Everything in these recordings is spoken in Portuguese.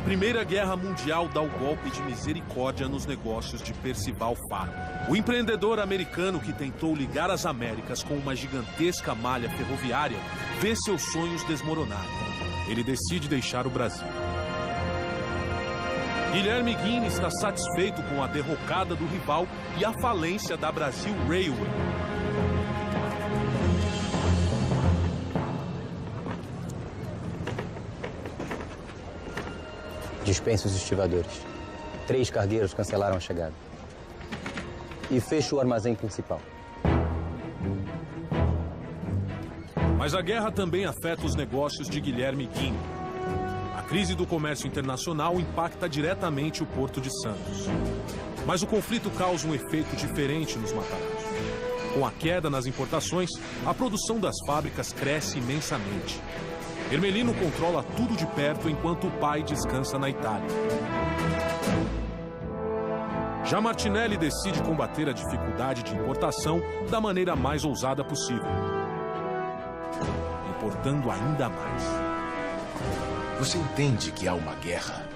Primeira Guerra Mundial dá o golpe de misericórdia nos negócios de Percival Fargo. O empreendedor americano que tentou ligar as Américas com uma gigantesca malha ferroviária vê seus sonhos desmoronarem. Ele decide deixar o Brasil. Guilherme Guin está satisfeito com a derrocada do rival e a falência da Brasil Railway. Dispense os estivadores. 3 cargueiros cancelaram a chegada. E feche o armazém principal. Mas a guerra também afeta os negócios de Guilherme Guin. A crise do comércio internacional impacta diretamente o Porto de Santos. Mas o conflito causa um efeito diferente nos Matarazos. Com a queda nas importações, a produção das fábricas cresce imensamente. Hermelino controla tudo de perto enquanto o pai descansa na Itália. Já Martinelli decide combater a dificuldade de importação da maneira mais ousada possível, importando ainda mais. Você entende que há uma guerra?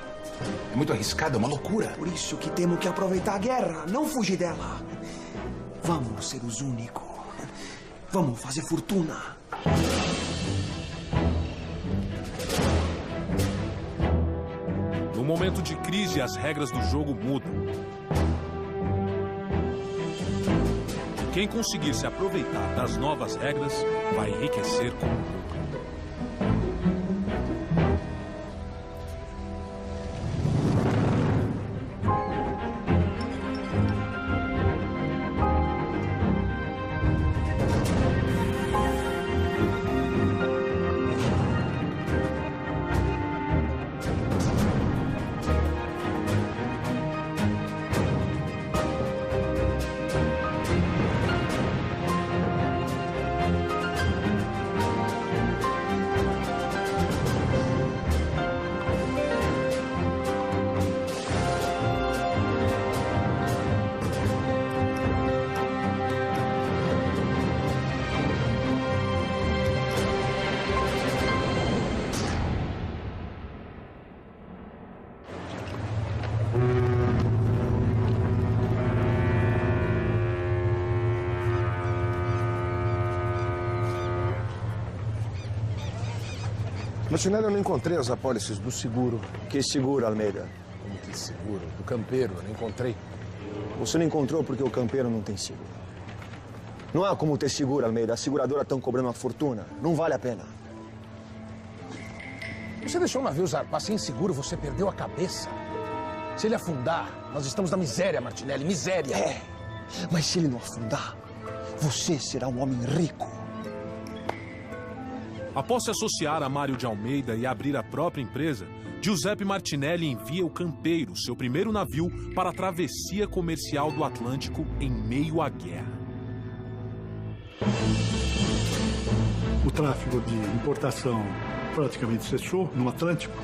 É muito arriscado, é uma loucura. Por isso que temos que aproveitar a guerra, não fugir dela. Vamos ser os únicos. Vamos fazer fortuna. No momento de crise, as regras do jogo mudam. E quem conseguir se aproveitar das novas regras vai enriquecer com o mundo. Martinelli, eu não encontrei as apólices do seguro. Que seguro, Almeida? Como que seguro? Do campeiro, eu não encontrei. Você não encontrou porque o campeiro não tem seguro. Não há como ter seguro, Almeida. As seguradoras estão cobrando uma fortuna. Não vale a pena. Você deixou o navio zarpar sem seguro, você perdeu a cabeça. Se ele afundar, nós estamos na miséria, Martinelli, miséria. É, mas se ele não afundar, você será um homem rico. Após se associar a Mário de Almeida e abrir a própria empresa, Giuseppe Martinelli envia o Campeiro, seu primeiro navio, para a travessia comercial do Atlântico em meio à guerra. O tráfego de importação praticamente cessou no Atlântico.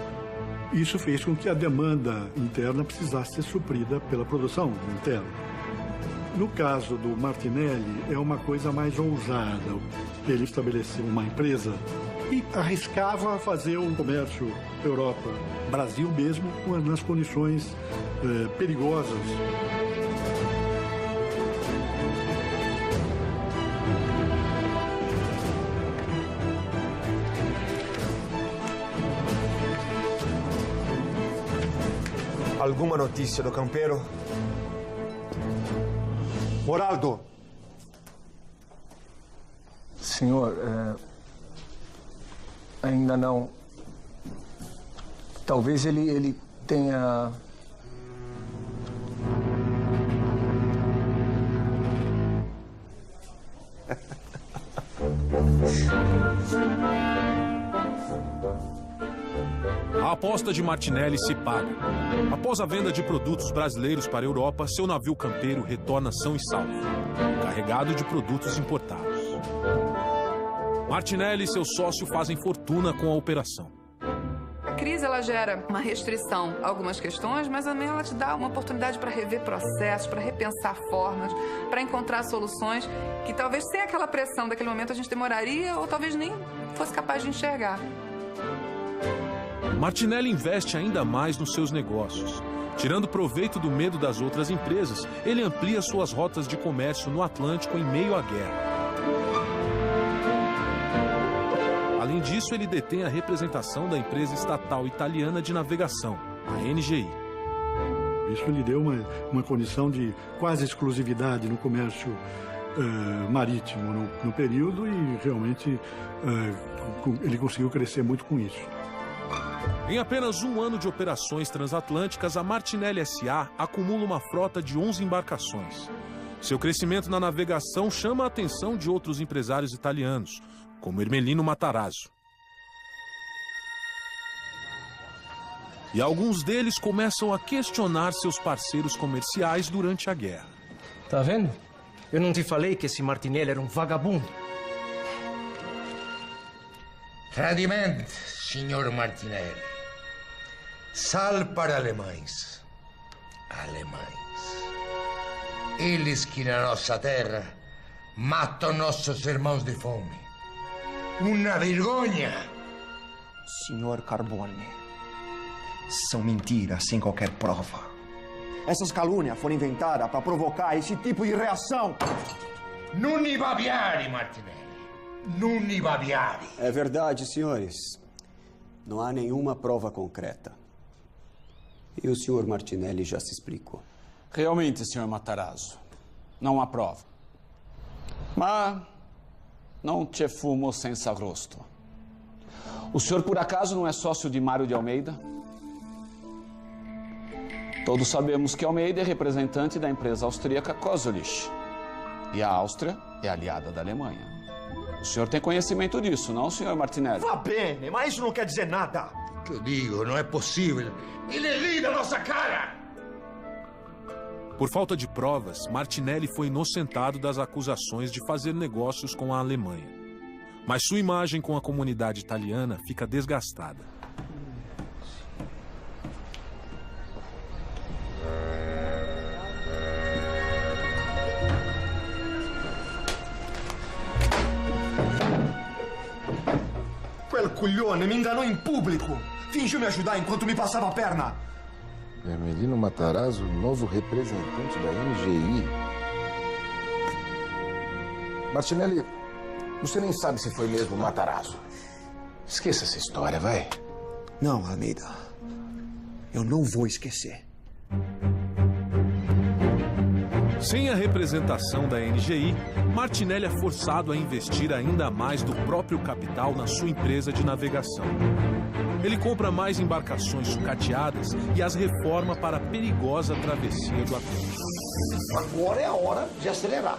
Isso fez com que a demanda interna precisasse ser suprida pela produção interna. No caso do Martinelli, é uma coisa mais ousada. Ele estabeleceu uma empresa e arriscava fazer um comércio Europa, Brasil mesmo, nas condições perigosas. Alguma notícia do campeiro? Moraldo! Senhor, ainda não. Talvez ele tenha... A aposta de Martinelli se paga. Após a venda de produtos brasileiros para a Europa, seu navio Campeiro retorna são e salvo, carregado de produtos importados. Martinelli e seu sócio fazem fortuna com a operação. A crise ela gera uma restrição a algumas questões, mas também ela te dá uma oportunidade para rever processos, para repensar formas, para encontrar soluções que talvez sem aquela pressão daquele momento a gente demoraria ou talvez nem fosse capaz de enxergar. Martinelli investe ainda mais nos seus negócios. Tirando proveito do medo das outras empresas, ele amplia suas rotas de comércio no Atlântico em meio à guerra. Além disso, ele detém a representação da empresa estatal italiana de navegação, a NGI. Isso lhe deu uma condição de quase exclusividade no comércio marítimo no período e realmente ele conseguiu crescer muito com isso. Em apenas um ano de operações transatlânticas, a Martinelli S.A. acumula uma frota de 11 embarcações. Seu crescimento na navegação chama a atenção de outros empresários italianos, como Ermelino Matarazzo. E alguns deles começam a questionar seus parceiros comerciais durante a guerra. Tá vendo? Eu não te falei que esse Martinelli era um vagabundo? Tradimento, senhor Martinelli. Sal para alemães. Alemães. Eles que na nossa terra matam nossos irmãos de fome. Uma vergonha. Senhor Carbone, são mentiras sem qualquer prova. Essas calúnias foram inventadas para provocar esse tipo de reação. Non ibabiare, Martinelli. Non ibabiare. É verdade, senhores. Não há nenhuma prova concreta. E o senhor Martinelli já se explicou. Realmente, senhor Matarazzo, não há prova. Mas não te fumo senza rosto. O senhor, por acaso, não é sócio de Mário de Almeida? Todos sabemos que Almeida é representante da empresa austríaca Kozulich. E a Áustria é aliada da Alemanha. O senhor tem conhecimento disso, não, senhor Martinelli? Va bene, mas isso não quer dizer nada. Que eu digo, não é possível. Ele ri da nossa cara. Por falta de provas, Martinelli foi inocentado das acusações de fazer negócios com a Alemanha. Mas sua imagem com a comunidade italiana fica desgastada. Quel coglione me enganou em público. Fingiu me ajudar enquanto me passava a perna. Ermelino Matarazzo, novo representante da NGI. Martinelli, você nem sabe se foi mesmo o Matarazzo. Esqueça essa história, vai. Não, Almeida. Eu não vou esquecer. Sem a representação da NGI, Martinelli é forçado a investir ainda mais do próprio capital na sua empresa de navegação. Ele compra mais embarcações sucateadas e as reforma para a perigosa travessia do Atlântico. Agora é a hora de acelerar.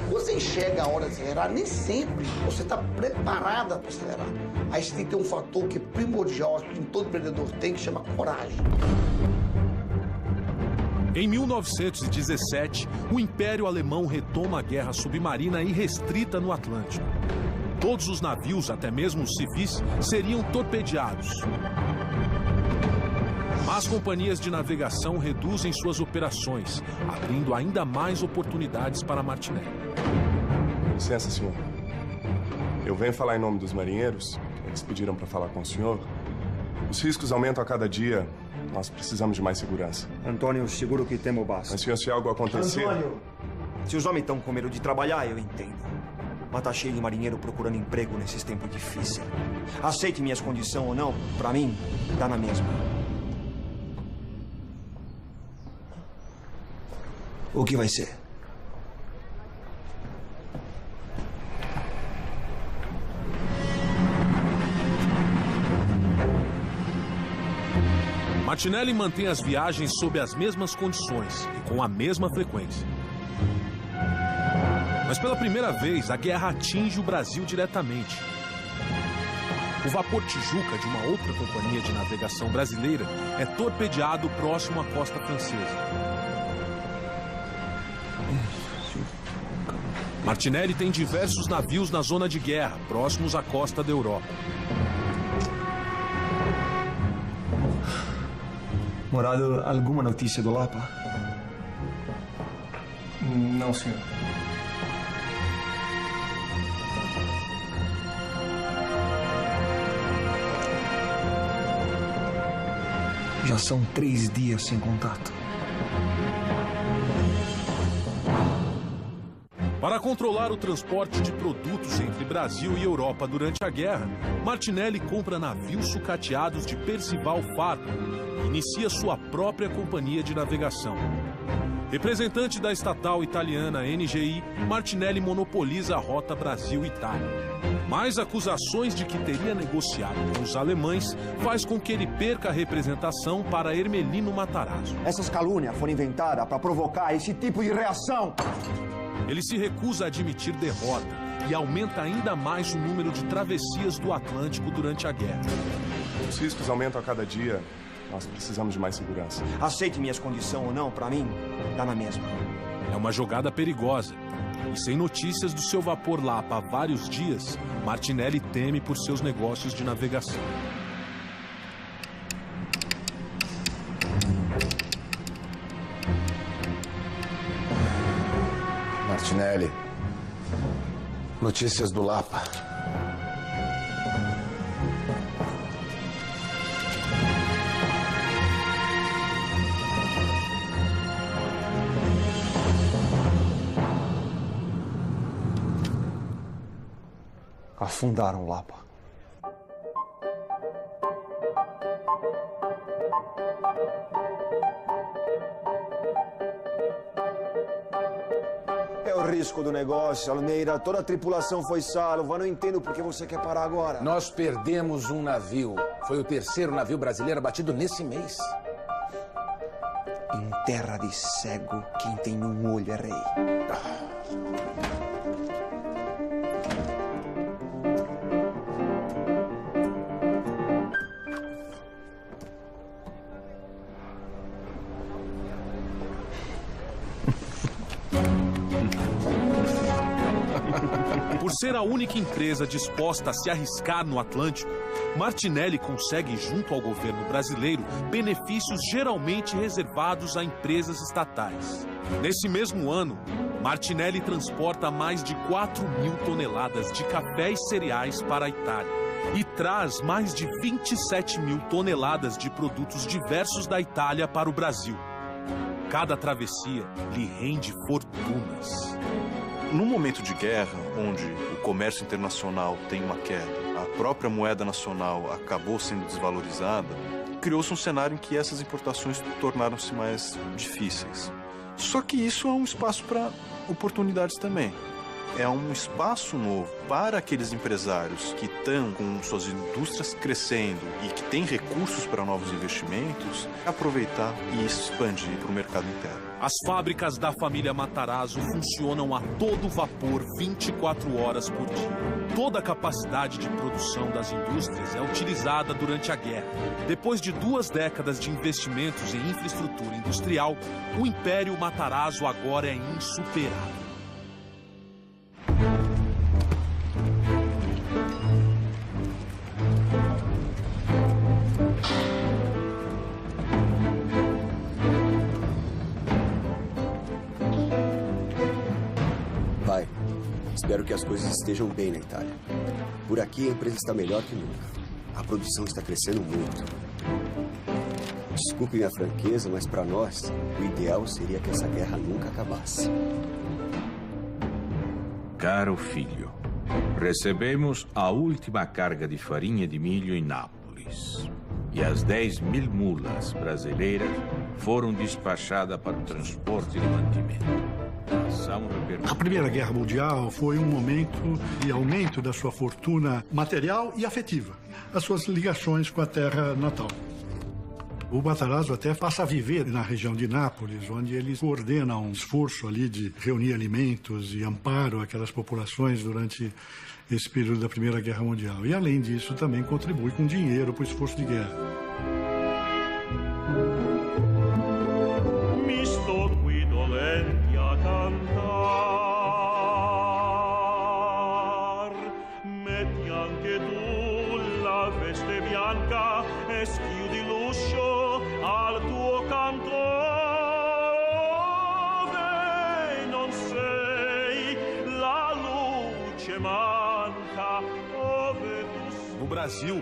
Você enxerga a hora de acelerar, nem sempre você está preparada para acelerar. Aí você tem que ter um fator que é primordial, que todo empreendedor tem, que chama coragem. Em 1917, o Império Alemão retoma a guerra submarina irrestrita no Atlântico. Todos os navios, até mesmo os civis, seriam torpedeados. As companhias de navegação reduzem suas operações, abrindo ainda mais oportunidades para Martinelli. Licença, senhor. Eu venho falar em nome dos marinheiros. Eles pediram para falar com o senhor. Os riscos aumentam a cada dia. Nós precisamos de mais segurança. Antônio, seguro que temo basta. Mas, senhor, se algo acontecer... Antônio, se os homens estão com medo de trabalhar, eu entendo. Mas tá cheio de marinheiro procurando emprego nesses tempos difíceis. Aceite minhas condições ou não, pra mim, dá na mesma. O que vai ser? Martinelli mantém as viagens sob as mesmas condições e com a mesma frequência. Mas pela primeira vez, a guerra atinge o Brasil diretamente. O vapor Tijuca, de uma outra companhia de navegação brasileira, é torpedeado próximo à costa francesa. Martinelli tem diversos navios na zona de guerra, próximos à costa da Europa. Morado, alguma notícia do Lapa? Não, senhor. Já são 3 dias sem contato. Para controlar o transporte de produtos entre Brasil e Europa durante a guerra, Martinelli compra navios sucateados de Percival Fargo e inicia sua própria companhia de navegação. Representante da estatal italiana NGI, Martinelli monopoliza a rota Brasil-Itália. Mas acusações de que teria negociado com os alemães faz com que ele perca a representação para Ermelino Matarazzo. Essas calúnias foram inventadas para provocar esse tipo de reação. Ele se recusa a admitir derrota e aumenta ainda mais o número de travessias do Atlântico durante a guerra. Os riscos aumentam a cada dia. Nós precisamos de mais segurança. Aceite minhas condições ou não, para mim, dá na mesma. É uma jogada perigosa. E sem notícias do seu vapor Lapa há vários dias, Martinelli teme por seus negócios de navegação. Martinelli, notícias do Lapa. Afundaram o Lapa. É o risco do negócio, Almeida. Toda a tripulação foi salva. Não entendo por que você quer parar agora. Nós perdemos um navio. Foi o 3º navio brasileiro abatido nesse mês. Em terra de cego, quem tem um olho é rei. Por ser a única empresa disposta a se arriscar no Atlântico, Martinelli consegue, junto ao governo brasileiro, benefícios geralmente reservados a empresas estatais. Nesse mesmo ano, Martinelli transporta mais de 4.000 toneladas de café e cereais para a Itália e traz mais de 27.000 toneladas de produtos diversos da Itália para o Brasil. Cada travessia lhe rende fortunas. Num momento de guerra, onde o comércio internacional tem uma queda, a própria moeda nacional acabou sendo desvalorizada, criou-se um cenário em que essas importações tornaram-se mais difíceis. Só que isso é um espaço para oportunidades também. É um espaço novo para aqueles empresários que estão com suas indústrias crescendo e que têm recursos para novos investimentos, aproveitar e expandir para o mercado interno. As fábricas da família Matarazzo funcionam a todo vapor 24 horas por dia. Toda a capacidade de produção das indústrias é utilizada durante a guerra. Depois de 2 décadas de investimentos em infraestrutura industrial, o Império Matarazzo agora é insuperável. Pai, espero que as coisas estejam bem na Itália. Por aqui a empresa está melhor que nunca. A produção está crescendo muito. Desculpe minha franqueza, mas para nós, o ideal seria que essa guerra nunca acabasse. Caro filho, recebemos a última carga de farinha de milho em Nápoles. E as 10.000 mulas brasileiras foram despachadas para o transporte de mantimento. A Primeira Guerra Mundial foi um momento de aumento da sua fortuna material e afetiva, as suas ligações com a terra natal. O Matarazzo até passa a viver na região de Nápoles, onde ele coordena um esforço ali de reunir alimentos e amparo àquelas populações durante esse período da Primeira Guerra Mundial. E, além disso, também contribui com dinheiro para o esforço de guerra. Mi sto qui dolenti a cantar, metti anche tu la veste bianca e schiudi l'uscio al tuo canto, ove non sei, la luce manca, ove tu sei. No Brasil,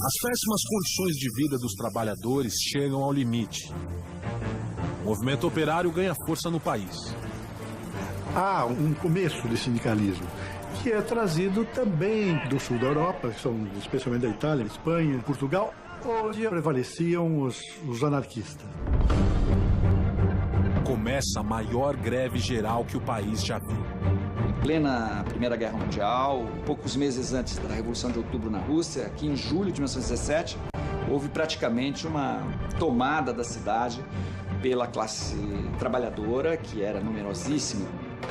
As péssimas condições de vida dos trabalhadores chegam ao limite. O movimento operário ganha força no país. Há um começo de sindicalismo, que é trazido também do sul da Europa, que são especialmente da Itália, Espanha, Portugal, onde prevaleciam os anarquistas. Começa a maior greve geral que o país já viu. Em plena Primeira Guerra Mundial, poucos meses antes da Revolução de Outubro na Rússia, aqui em julho de 1917, houve praticamente uma tomada da cidade pela classe trabalhadora, que era numerosíssima.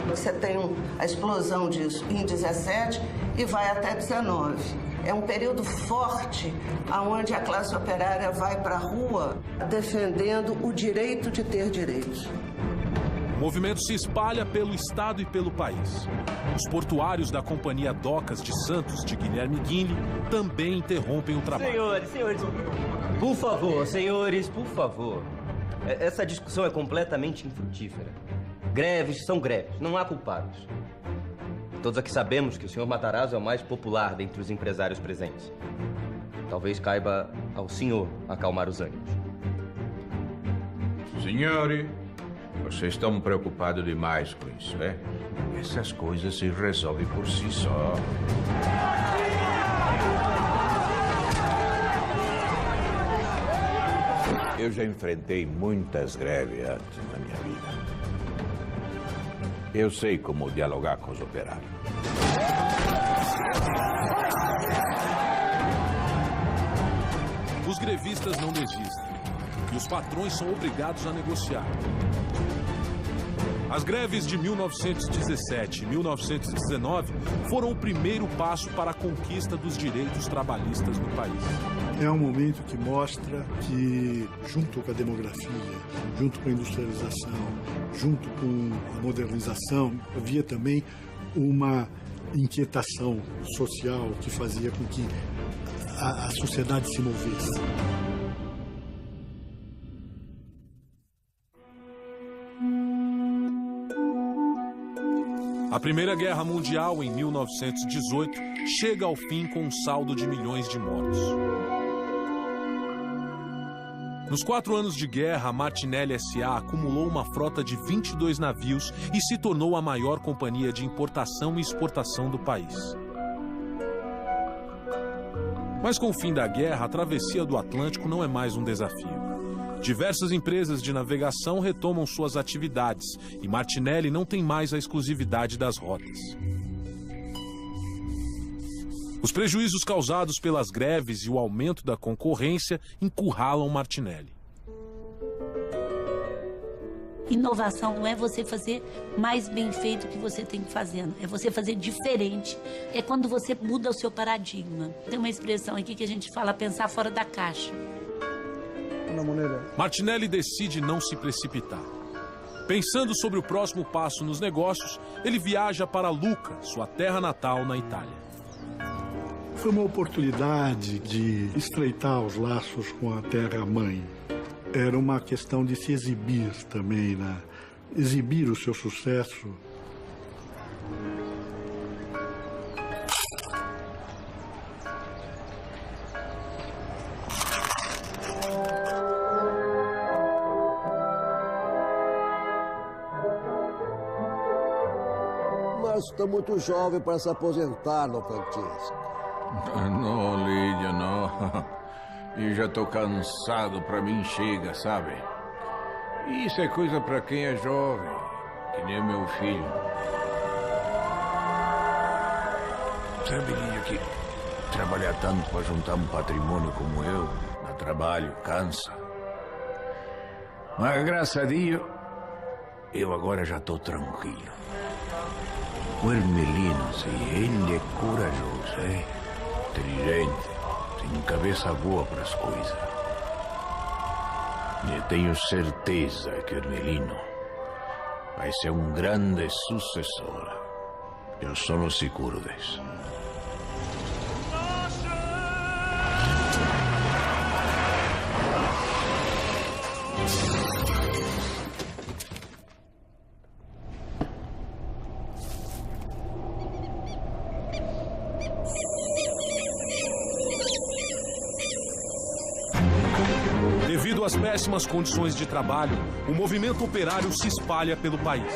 Você tem a explosão disso em 17 e vai até 19. É um período forte onde a classe operária vai para a rua defendendo o direito de ter direitos. O movimento se espalha pelo estado e pelo país. Os portuários da Companhia Docas de Santos, de Guilherme Guinle, também interrompem o trabalho. Senhores, por favor, senhores, por favor. Essa discussão é completamente infrutífera. Greves são greves, não há culpados. Todos aqui sabemos que o senhor Matarazzo é o mais popular dentre os empresários presentes. Talvez caiba ao senhor acalmar os ânimos. Senhores, vocês estão preocupados demais com isso, é? Essas coisas se resolvem por si só. Eu já enfrentei muitas greves antes na minha vida. Eu sei como dialogar com os operários. Os grevistas não desistem e os patrões são obrigados a negociar. As greves de 1917 e 1919 foram o primeiro passo para a conquista dos direitos trabalhistas no país. É um momento que mostra que, junto com a demografia, junto com a industrialização, junto com a modernização, havia também uma inquietação social que fazia com que a sociedade se movesse. A Primeira Guerra Mundial, em 1918, chega ao fim com um saldo de milhões de mortos. Nos 4 anos de guerra, a Martinelli S.A. acumulou uma frota de 22 navios e se tornou a maior companhia de importação e exportação do país. Mas com o fim da guerra, a travessia do Atlântico não é mais um desafio. Diversas empresas de navegação retomam suas atividades e Martinelli não tem mais a exclusividade das rotas. Os prejuízos causados pelas greves e o aumento da concorrência encurralam Martinelli. Inovação não é você fazer mais bem feito que você tem fazendo, é você fazer diferente. É quando você muda o seu paradigma. Tem uma expressão aqui que a gente fala pensar fora da caixa. Martinelli decide não se precipitar. Pensando sobre o próximo passo nos negócios, ele viaja para Lucca, sua terra natal na Itália. Foi uma oportunidade de estreitar os laços com a terra-mãe. Era uma questão de se exibir também, né? Exibir o seu sucesso. Mas está muito jovem para se aposentar, não, Francesco? Não, Lídia, não. Eu já estou cansado, para mim chega, sabe? Isso é coisa para quem é jovem, que nem meu filho. Sabe, Lídia, que trabalhar tanto para juntar um patrimônio como eu, dá trabalho, cansa. Mas, graças a Deus, eu agora já estou tranquilo. O Ermelino, sim, ele é corajoso, é inteligente, tem cabeça boa para as coisas. E tenho certeza que o Ermelino vai ser um grande sucessor. Eu sou seguro disso. as péssimas condições de trabalho, o movimento operário se espalha pelo país.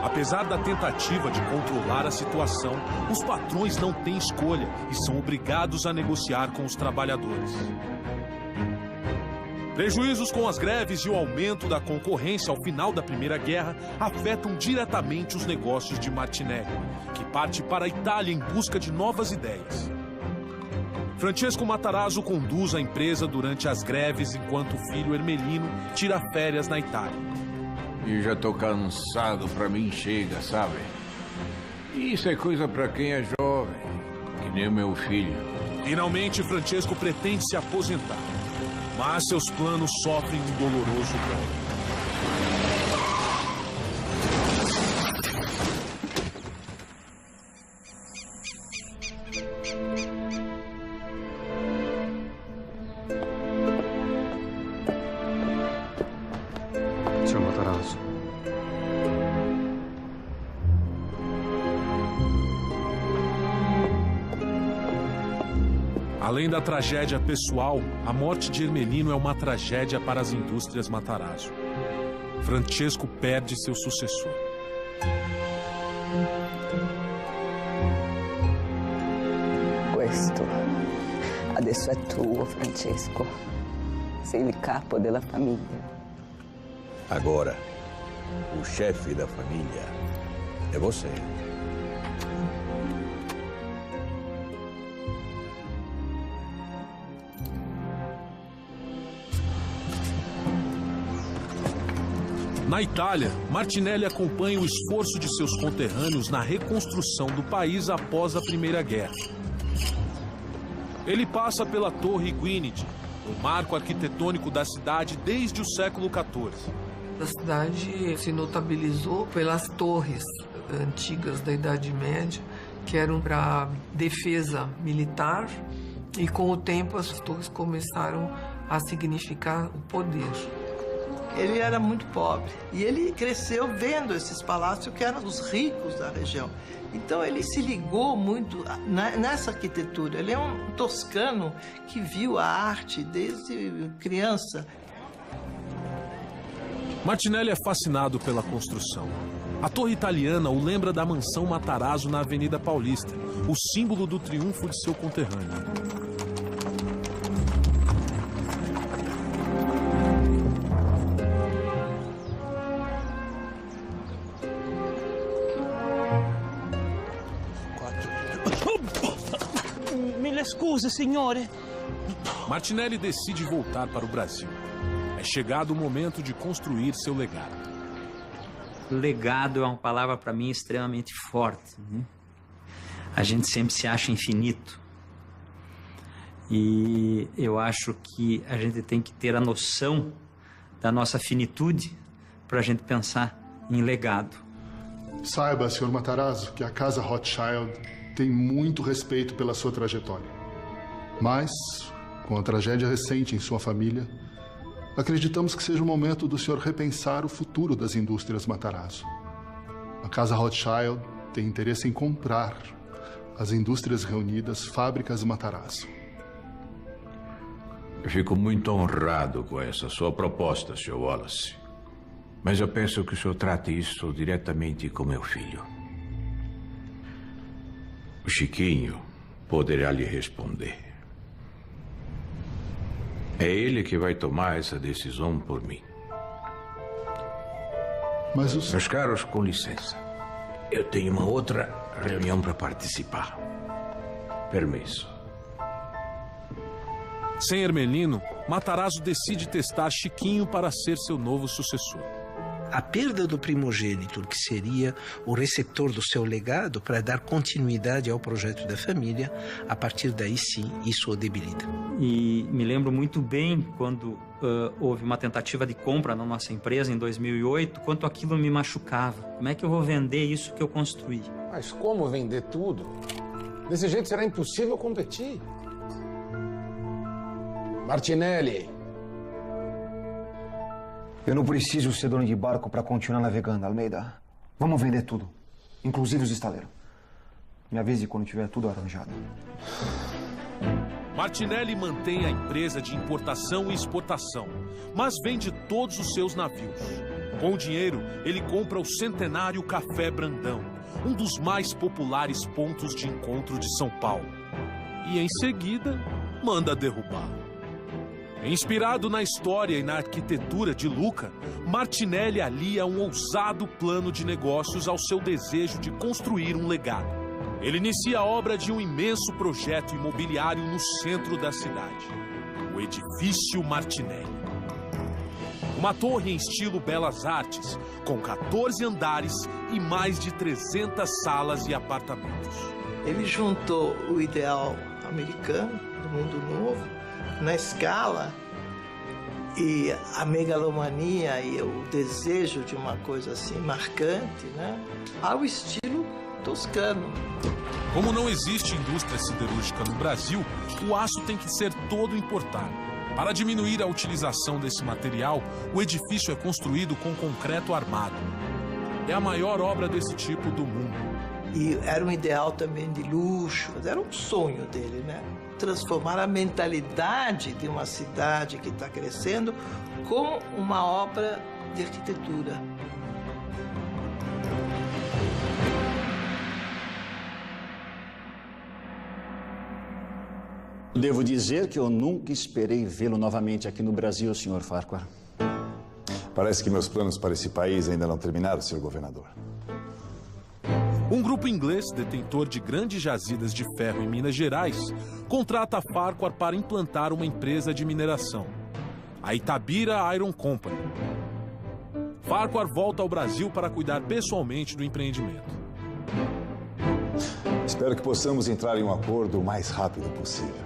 Apesar da tentativa de controlar a situação, os patrões não têm escolha e são obrigados a negociar com os trabalhadores. Prejuízos com as greves e o aumento da concorrência ao final da Primeira Guerra afetam diretamente os negócios de Martinelli, que parte para a Itália em busca de novas ideias. Francesco Matarazzo conduz a empresa durante as greves enquanto o filho Ermelino tira férias na Itália. Eu já tô cansado, pra mim chega, sabe? Isso é coisa pra quem é jovem, que nem o meu filho. Finalmente, Francesco pretende se aposentar, mas seus planos sofrem um doloroso golpe. Senhor Matarazzo. Além da tragédia pessoal, a morte de Ermelino é uma tragédia para as indústrias Matarazzo. Francesco perde seu sucessor. Questo adesso è tuo, Francesco. Sei il capo della famiglia. Agora, o chefe da família é você. Na Itália, Martinelli acompanha o esforço de seus conterrâneos na reconstrução do país após a Primeira Guerra. Ele passa pela Torre Gwynedd, o marco arquitetônico da cidade desde o século XIV. A cidade se notabilizou pelas torres antigas da Idade Média, que eram para defesa militar, e com o tempo as torres começaram a significar o poder. Ele era muito pobre e ele cresceu vendo esses palácios que eram os ricos da região. Então ele se ligou muito nessa arquitetura. Ele é um toscano que viu a arte desde criança. Martinelli é fascinado pela construção. A torre italiana o lembra da mansão Matarazzo na Avenida Paulista, o símbolo do triunfo de seu conterrâneo. Scusa, signore. Martinelli decide voltar para o Brasil. É chegado o momento de construir seu legado. Legado é uma palavra para mim extremamente forte, né? A gente sempre se acha infinito. E eu acho que a gente tem que ter a noção da nossa finitude para a gente pensar em legado. Saiba, Sr. Matarazzo, que a Casa Rothschild tem muito respeito pela sua trajetória. Mas, com a tragédia recente em sua família, acreditamos que seja o momento do senhor repensar o futuro das indústrias Matarazzo. A Casa Rothschild tem interesse em comprar as indústrias reunidas Fábricas Matarazzo. Eu fico muito honrado com essa sua proposta, Sr. Wallace. Mas eu penso que o senhor trate isso diretamente com meu filho. O Chiquinho poderá lhe responder. É ele que vai tomar essa decisão por mim. Mas os... Meus caros, com licença. Eu tenho uma outra reunião para participar. Permisso. Sem Ermelino, Matarazzo decide testar Chiquinho para ser seu novo sucessor. A perda do primogênito, que seria o receptor do seu legado para dar continuidade ao projeto da família, a partir daí sim, isso o debilita. E me lembro muito bem quando houve uma tentativa de compra na nossa empresa em 2008, quanto aquilo me machucava. Como é que eu vou vender isso que eu construí? Mas como vender tudo? Desse jeito será impossível competir. Martinelli. Eu não preciso ser dono de barco para continuar navegando, Almeida. Vamos vender tudo, inclusive os estaleiros. Me avise quando tiver tudo arranjado. Martinelli mantém a empresa de importação e exportação, mas vende todos os seus navios. Com o dinheiro, ele compra o centenário Café Brandão, um dos mais populares pontos de encontro de São Paulo. E em seguida, manda derrubar. Inspirado na história e na arquitetura de Lucca, Martinelli alia um ousado plano de negócios ao seu desejo de construir um legado. Ele inicia a obra de um imenso projeto imobiliário no centro da cidade, o Edifício Martinelli. Uma torre em estilo Belas Artes, com 14 andares e mais de 300 salas e apartamentos. Ele juntou o ideal americano, do mundo novo, na escala, e a megalomania e o desejo de uma coisa assim marcante, né, ao estilo toscano. Como não existe indústria siderúrgica no Brasil, o aço tem que ser todo importado. Para diminuir a utilização desse material, o edifício é construído com concreto armado. É a maior obra desse tipo do mundo. E era um ideal também de luxo, era um sonho dele, né? Transformar a mentalidade de uma cidade que está crescendo com uma obra de arquitetura. Devo dizer que eu nunca esperei vê-lo novamente aqui no Brasil, Sr. Farquhar. Parece que meus planos para esse país ainda não terminaram, Sr. Governador. Um grupo inglês, detentor de grandes jazidas de ferro em Minas Gerais, contrata Farquhar para implantar uma empresa de mineração, a Itabira Iron Company. Farquhar volta ao Brasil para cuidar pessoalmente do empreendimento. Espero que possamos entrar em um acordo o mais rápido possível.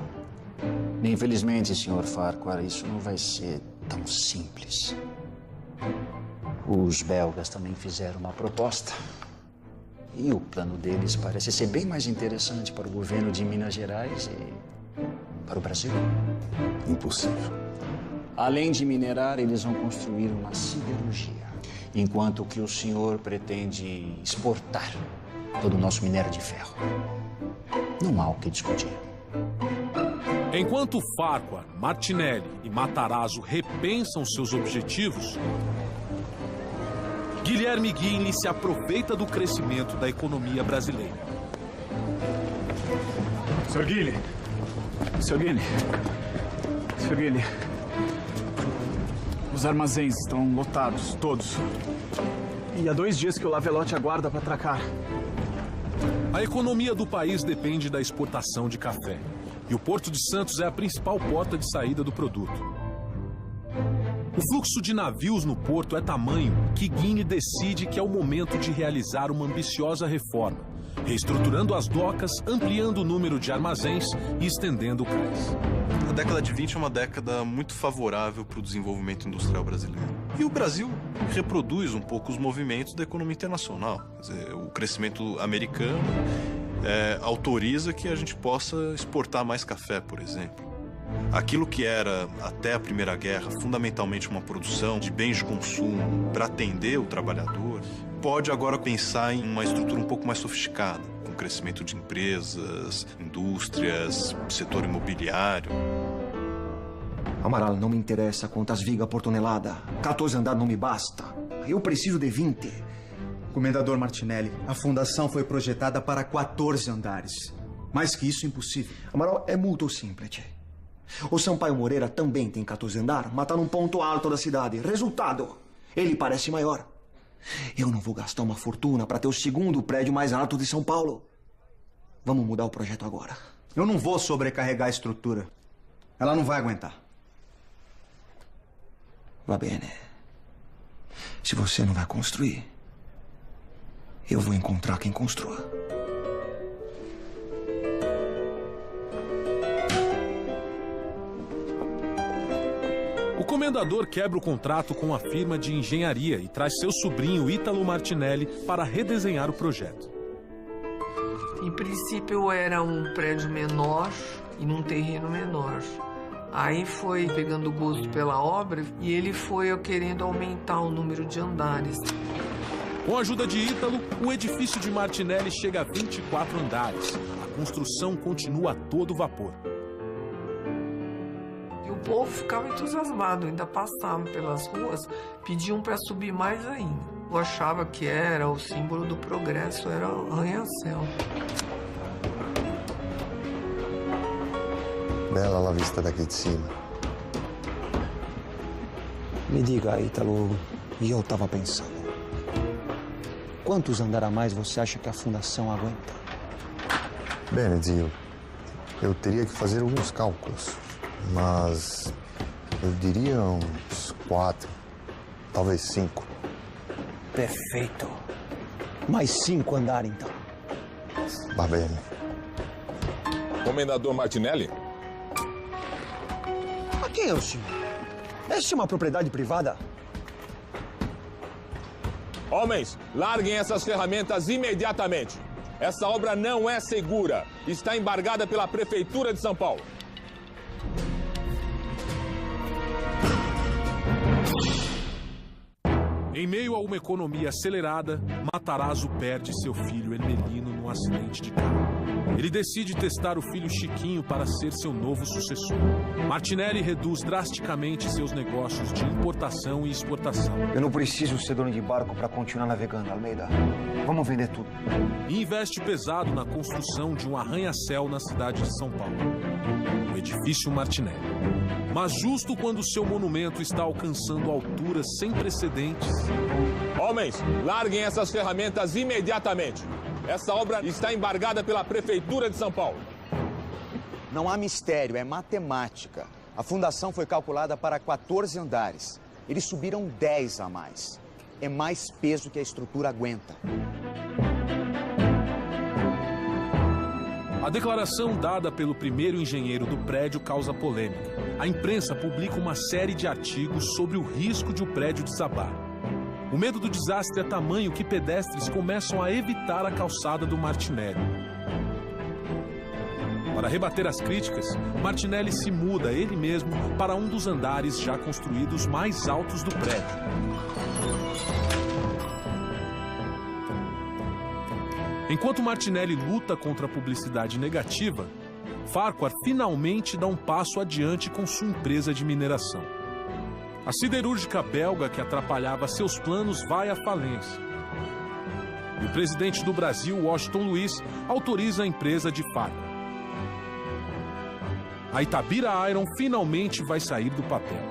Infelizmente, Sr. Farquhar, isso não vai ser tão simples. Os belgas também fizeram uma proposta. E o plano deles parece ser bem mais interessante para o governo de Minas Gerais e para o Brasil. Impossível. Além de minerar, eles vão construir uma siderurgia, enquanto que o senhor pretende exportar todo o nosso minério de ferro. Não há o que discutir. Enquanto Farquhar, Martinelli e Matarazzo repensam seus objetivos, Guilherme Guinle se aproveita do crescimento da economia brasileira. Sr. Guinle. Sr. Guinle. Sr. Guinle. Os armazéns estão lotados, todos. E há 2 dias que o Lavelotte aguarda para atracar. A economia do país depende da exportação de café. E o Porto de Santos é a principal porta de saída do produto. O fluxo de navios no porto é tamanho que Guinle decide que é o momento de realizar uma ambiciosa reforma, reestruturando as docas, ampliando o número de armazéns e estendendo o cais. A década de 20 é uma década muito favorável para o desenvolvimento industrial brasileiro. E o Brasil reproduz um pouco os movimentos da economia internacional. Quer dizer, o crescimento americano autoriza que a gente possa exportar mais café, por exemplo. Aquilo que era, até a Primeira Guerra, fundamentalmente uma produção de bens de consumo para atender o trabalhador, pode agora pensar em uma estrutura um pouco mais sofisticada, com crescimento de empresas, indústrias, setor imobiliário. Amaral, não me interessa quantas vigas por tonelada. 14 andares não me basta. Eu preciso de 20. Comendador Martinelli, a fundação foi projetada para 14 andares. Mais que isso, impossível. Amaral, é muito simples. O Sampaio Moreira também tem 14 andares, mas está num ponto alto da cidade. Resultado, ele parece maior. Eu não vou gastar uma fortuna para ter o segundo prédio mais alto de São Paulo. Vamos mudar o projeto agora. Eu não vou sobrecarregar a estrutura. Ela não vai aguentar. Va bene. Se você não vai construir, eu vou encontrar quem construa. O comendador quebra o contrato com a firma de engenharia e traz seu sobrinho Ítalo Martinelli para redesenhar o projeto. Em princípio era um prédio menor e num terreno menor. Aí foi pegando gosto pela obra e ele foi querendo aumentar o número de andares. Com a ajuda de Ítalo, o edifício de Martinelli chega a 24 andares. A construção continua a todo vapor. E o povo ficava entusiasmado, ainda passavam pelas ruas, pediam para subir mais ainda. Eu achava que era o símbolo do progresso, era o arranha-céu. Bela a vista daqui de cima. Me diga, Ítalo, e eu tava pensando. Quantos andares a mais você acha que a fundação aguenta? Bem, Zio, eu teria que fazer alguns cálculos, mas eu diria uns 4, talvez 5. Perfeito. Mais 5 andares, então. Va bene. Comendador Martinelli? A quem é o senhor? Esta é uma propriedade privada? Homens, larguem essas ferramentas imediatamente. Essa obra não é segura. Está embargada pela Prefeitura de São Paulo. Em meio a uma economia acelerada, Matarazzo perde seu filho Ermelino num acidente de carro. Ele decide testar o filho Chiquinho para ser seu novo sucessor. Martinelli reduz drasticamente seus negócios de importação e exportação. Eu não preciso ser dono de barco para continuar navegando, Almeida. Vamos vender tudo. E investe pesado na construção de um arranha-céu na cidade de São Paulo. O edifício Martinelli. Mas justo quando seu monumento está alcançando alturas sem precedentes... Homens, larguem essas ferramentas imediatamente. Essa obra está embargada pela Prefeitura de São Paulo. Não há mistério, é matemática. A fundação foi calculada para 14 andares. Eles subiram 10 a mais. É mais peso que a estrutura aguenta. A declaração dada pelo primeiro engenheiro do prédio causa polêmica. A imprensa publica uma série de artigos sobre o risco de o prédio desabar. O medo do desastre é tamanho que pedestres começam a evitar a calçada do Martinelli. Para rebater as críticas, Martinelli se muda ele mesmo para um dos andares já construídos mais altos do prédio. Enquanto Martinelli luta contra a publicidade negativa, Farquhar finalmente dá um passo adiante com sua empresa de mineração. A siderúrgica belga que atrapalhava seus planos vai à falência. E o presidente do Brasil, Washington Luiz, autoriza a empresa de Farquhar. A Itabira Iron finalmente vai sair do papel.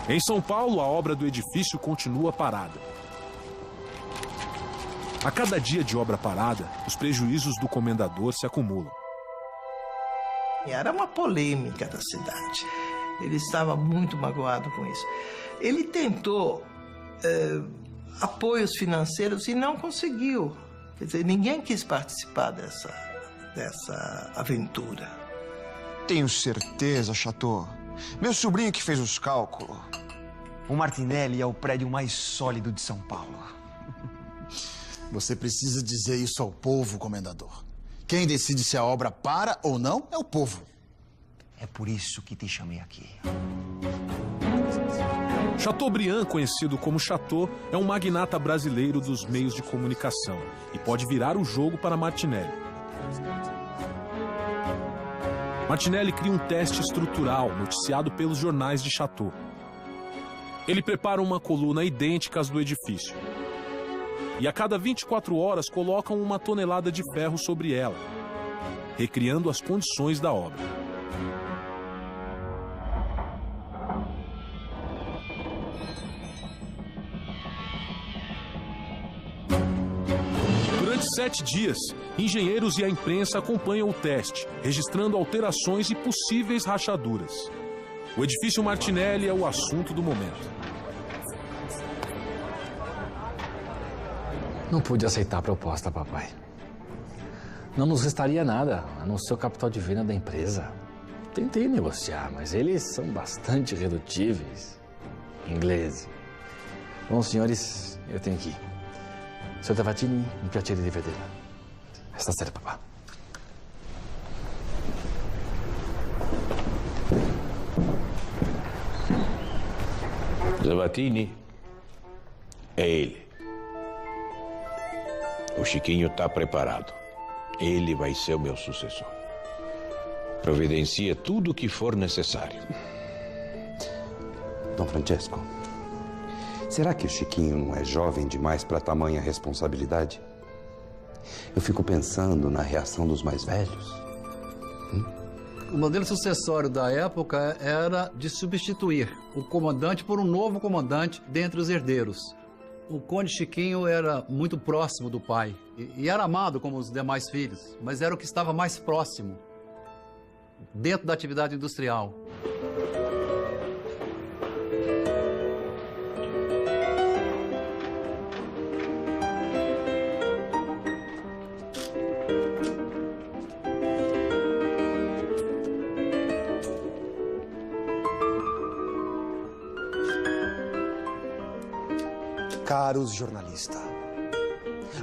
Em São Paulo, a obra do edifício continua parada. A cada dia de obra parada, os prejuízos do comendador se acumulam. Era uma polêmica da cidade. Ele estava muito magoado com isso. Ele tentou apoios financeiros e não conseguiu. Quer dizer, ninguém quis participar dessa aventura. Tenho certeza, Chateau. Meu sobrinho que fez os cálculos. O Martinelli é o prédio mais sólido de São Paulo. Você precisa dizer isso ao povo, comendador. Quem decide se a obra para ou não é o povo. É por isso que te chamei aqui. Chateaubriand, conhecido como Chateau, é um magnata brasileiro dos meios de comunicação e pode virar o jogo para Martinelli. Martinelli cria um teste estrutural noticiado pelos jornais de Chateau. Ele prepara uma coluna idêntica às do edifício. E a cada 24 horas colocam uma tonelada de ferro sobre ela, recriando as condições da obra. Durante 7 dias, engenheiros e a imprensa acompanham o teste, registrando alterações e possíveis rachaduras. O edifício Martinelli é o assunto do momento. Não pude aceitar a proposta, papai. Não nos restaria nada, a não ser o capital de venda da empresa. Tentei negociar, mas eles são bastante irredutíveis. Ingleses. Bom, senhores, eu tenho que ir. Senhor Tavatini, mi piacere di vederla. Stasera, papà. Tavatini é ele. O Chiquinho está preparado. Ele vai ser o meu sucessor. Providencie tudo o que for necessário. Dom Francesco, será que o Chiquinho não é jovem demais para tamanha responsabilidade? Eu fico pensando na reação dos mais velhos. O modelo sucessório da época era de substituir o comandante por um novo comandante dentre os herdeiros. O Conde Chiquinho era muito próximo do pai e era amado como os demais filhos, mas era o que estava mais próximo dentro da atividade industrial. Caros jornalistas,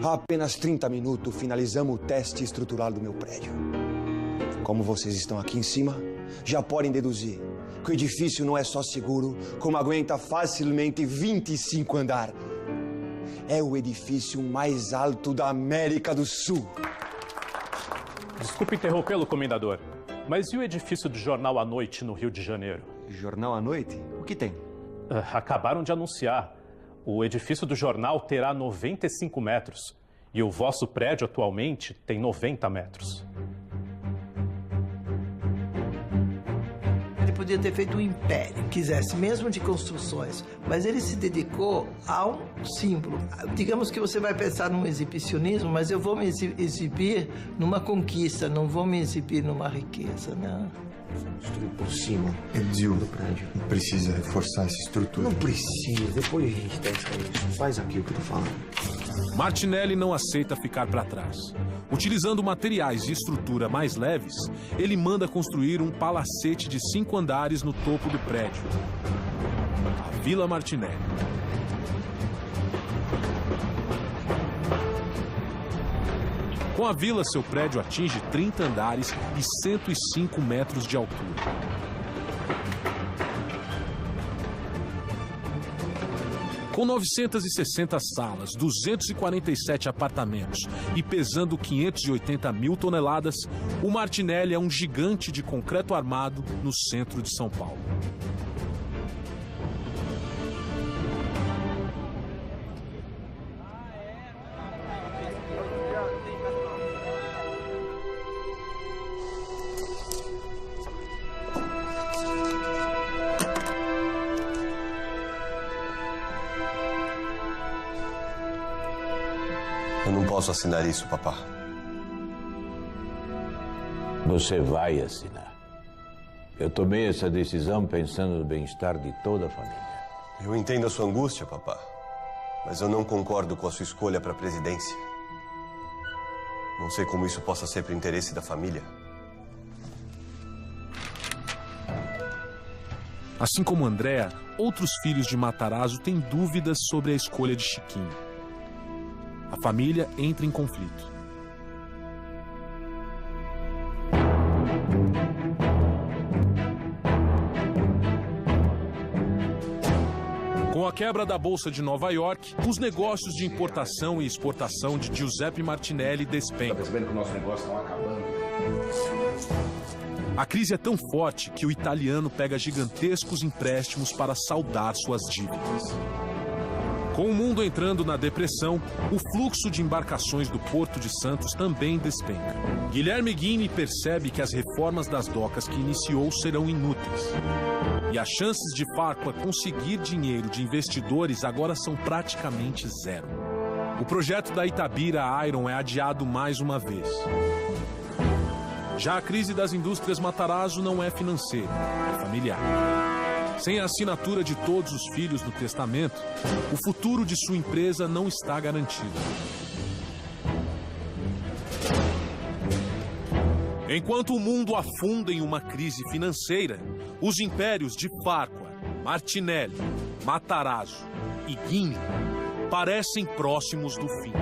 há apenas 30 minutos finalizamos o teste estrutural do meu prédio. Como vocês estão aqui em cima, já podem deduzir que o edifício não é só seguro, como aguenta facilmente 25 andares. É o edifício mais alto da América do Sul. Desculpe interrompê-lo, comendador, mas e o edifício do Jornal à Noite no Rio de Janeiro? Jornal à Noite? O que tem? Acabaram de anunciar. O edifício do jornal terá 95 metros e o vosso prédio atualmente tem 90 metros. Ele podia ter feito um império, quisesse mesmo de construções, mas ele se dedicou a um símbolo. Digamos que você vai pensar num exibicionismo, mas eu vou me exibir numa conquista, não vou me exibir numa riqueza, né? Construir por cima. Edil, do prédio. Precisa reforçar essa estrutura. Não precisa, depois a gente testa isso. Faz aqui o que eu tô falando. Martinelli não aceita ficar para trás. Utilizando materiais de estrutura mais leves, ele manda construir um palacete de 5 andares no topo do prédio. A Vila Martinelli. Com a vila, seu prédio atinge 30 andares e 105 metros de altura. Com 960 salas, 247 apartamentos e pesando 580 mil toneladas, o Martinelli é um gigante de concreto armado no centro de São Paulo. Eu não posso assinar isso, papá. Você vai assinar. Eu tomei essa decisão pensando no bem-estar de toda a família. Eu entendo a sua angústia, papá. Mas eu não concordo com a sua escolha para a presidência. Não sei como isso possa ser para o interesse da família. Assim como Andréa, outros filhos de Matarazzo têm dúvidas sobre a escolha de Chiquinho. A família entra em conflito. Com a quebra da Bolsa de Nova York, os negócios de importação e exportação de Giuseppe Martinelli despencam. Tá percebendo que o nosso negócio está acabando? A crise é tão forte que o italiano pega gigantescos empréstimos para saldar suas dívidas. Com o mundo entrando na depressão, o fluxo de embarcações do Porto de Santos também despenca. Guilherme Ghini percebe que as reformas das docas que iniciou serão inúteis. E as chances de Farquhar conseguir dinheiro de investidores agora são praticamente zero. O projeto da Itabira Iron é adiado mais uma vez. Já a crise das indústrias Matarazzo não é financeira, é familiar. Sem a assinatura de todos os filhos no testamento, o futuro de sua empresa não está garantido. Enquanto o mundo afunda em uma crise financeira, os impérios de Farquhar, Martinelli, Matarazzo e Ghini parecem próximos do fim.